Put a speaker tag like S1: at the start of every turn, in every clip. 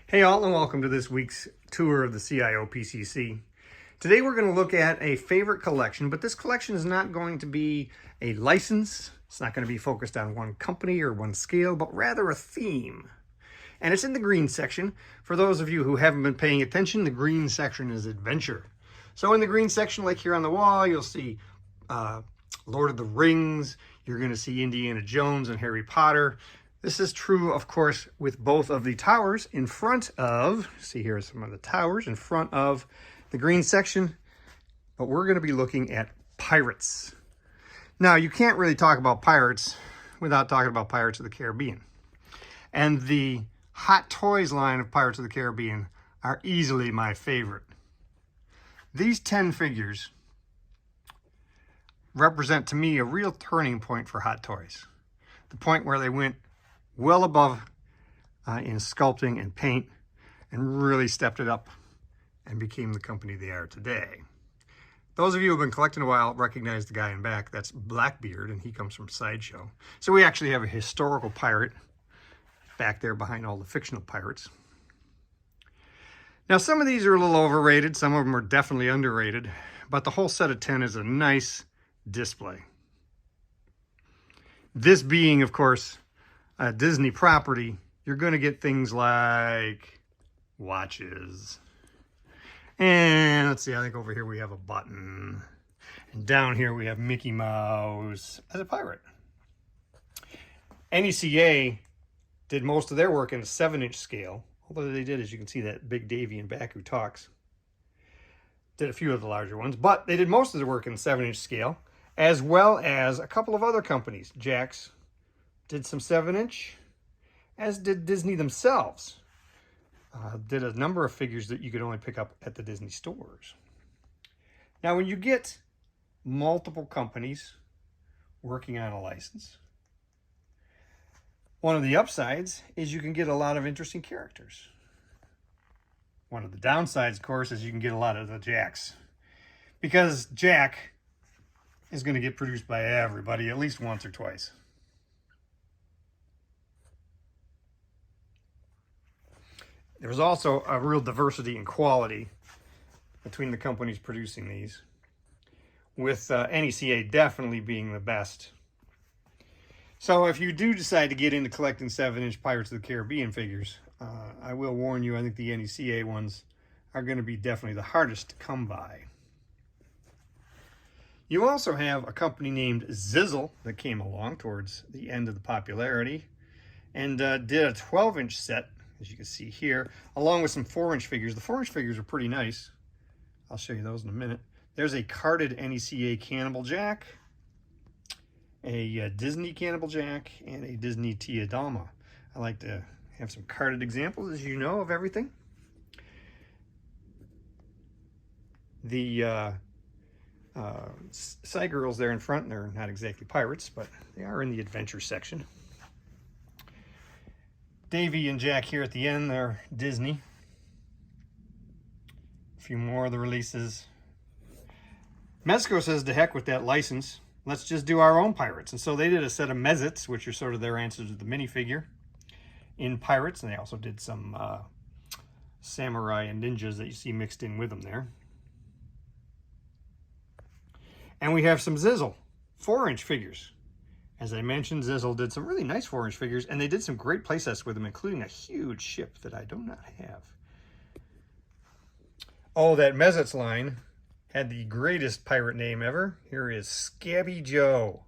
S1: Hey all, and welcome to this week's tour of the CIOPCC. Today we're going to look at a favorite collection, but this collection is not going to be a license. It's not going to be focused on one company or one scale, but rather a theme. And it's in the green section. For those of you who haven't been paying attention, the green section is adventure. So in the green section, like here on the wall, you'll see Lord of the Rings. You're going to see Indiana Jones and Harry Potter. This is true, of course, with both of the towers in front of, see here are some of the towers in front of the green section, but we're going to be looking at pirates. Now, you can't really talk about pirates without talking about Pirates of the Caribbean. And the Hot Toys line of Pirates of the Caribbean are easily my favorite. These 10 figures represent to me a real turning point for Hot Toys. The point where they went well above in sculpting and paint and really stepped it up and became the company they are today. Those of you who have been collecting a while recognize the guy in back. That's Blackbeard, and he comes from Sideshow. So we actually have a historical pirate back there behind all the fictional pirates. Now, some of these are a little overrated. Some of them are definitely underrated, but the whole set of 10 is a nice display. This being, of course, a Disney property, you're going to get things like watches. And let's see, I think over here we have a button. And down here we have Mickey Mouse as a pirate. NECA did most of their work in a 7-inch scale. Although they did, as you can see, that big Davy in back who talks. Did a few of the larger ones, but they did most of the work in 7-inch scale, as well as a couple of other companies. Jax did some 7-inch, as did Disney themselves. Did a number of figures that you could only pick up at the Disney stores. Now, when you get multiple companies working on a license, one of the upsides is you can get a lot of interesting characters. One of the downsides, of course, is you can get a lot of the Jacks. Because Jack is going to get produced by everybody at least once or twice. There's also a real diversity in quality between the companies producing these, with NECA definitely being the best. So if you do decide to get into collecting 7-inch Pirates of the Caribbean figures, I will warn you, I think the NECA ones are going to be definitely the hardest to come by. You also have a company named Zizzle that came along towards the end of the popularity and did a 12-inch set, as you can see here, along with some 4-inch figures. The 4-inch figures are pretty nice. I'll show you those in a minute. There's a carded NECA Cannibal Jack, a Disney Cannibal Jack, and a Disney Tia Dalma. I like to have some carded examples, as you know, of everything. The side girls there in front, they're not exactly pirates, but they are in the adventure section. Davy and Jack here at the end, they're Disney. A few more of the releases. Mezco says, to heck with that license. Let's just do our own pirates. And so they did a set of Mezits, which are sort of their answer to the minifigure in pirates. And they also did some samurai and ninjas that you see mixed in with them there. And we have some Zizzle 4-inch figures. As I mentioned, Zizzle did some really nice 4-inch figures, and they did some great playsets with them, including a huge ship that I do not have. Oh, that Mezits line had the greatest pirate name ever. Here is Scabby Joe.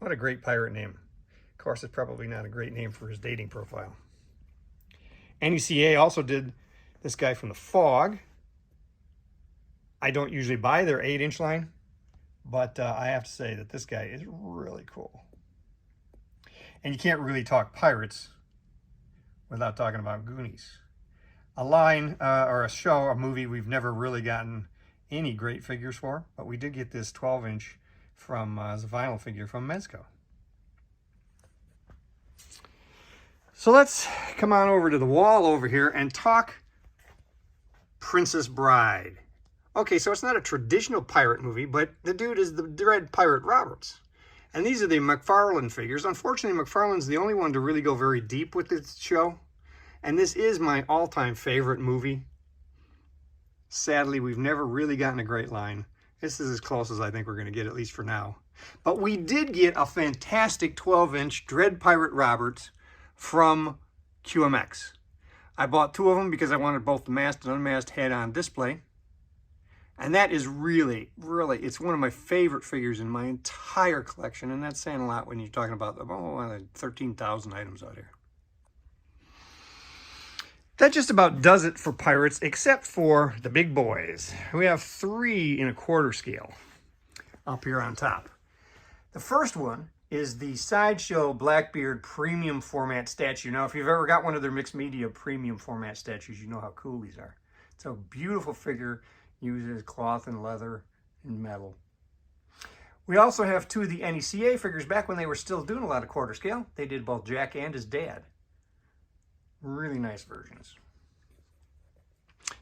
S1: What a great pirate name. Of course, it's probably not a great name for his dating profile. NECA also did this guy from the Fog. I don't usually buy their 8-inch line, but I have to say that this guy is really cool. And you can't really talk pirates without talking about Goonies. A line, or a show, a movie we've never really gotten any great figures for, but we did get this 12-inch from as a vinyl figure from Mezco. So let's come on over to the wall over here and talk Princess Bride. Okay, so it's not a traditional pirate movie, but the dude is the Dread Pirate Roberts. And these are the McFarlane figures. Unfortunately, McFarlane's the only one to really go very deep with this show. And this is my all-time favorite movie. Sadly, we've never really gotten a great line. This is as close as I think we're going to get, at least for now. But we did get a fantastic 12-inch Dread Pirate Roberts from QMX. I bought 2 of them because I wanted both the masked and unmasked head on display. And that is really, it's one of my favorite figures in my entire collection. And that's saying a lot when you're talking about 13,000 items out here. That just about does it for pirates, except for the big boys. We have 3 in a quarter scale up here on top. The first one is the Sideshow Blackbeard premium format statue. Now, if you've ever got one of their mixed media premium format statues, you know how cool these are. It's a beautiful figure, uses cloth and leather and metal. We also have 2 of the NECA figures back when they were still doing a lot of quarter scale. They did both Jack and his dad. Really nice versions.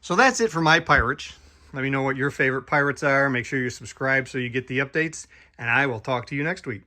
S1: So that's it for my pirates. Let me know what your favorite pirates are. Make sure you subscribe so you get the updates. And I will talk to you next week.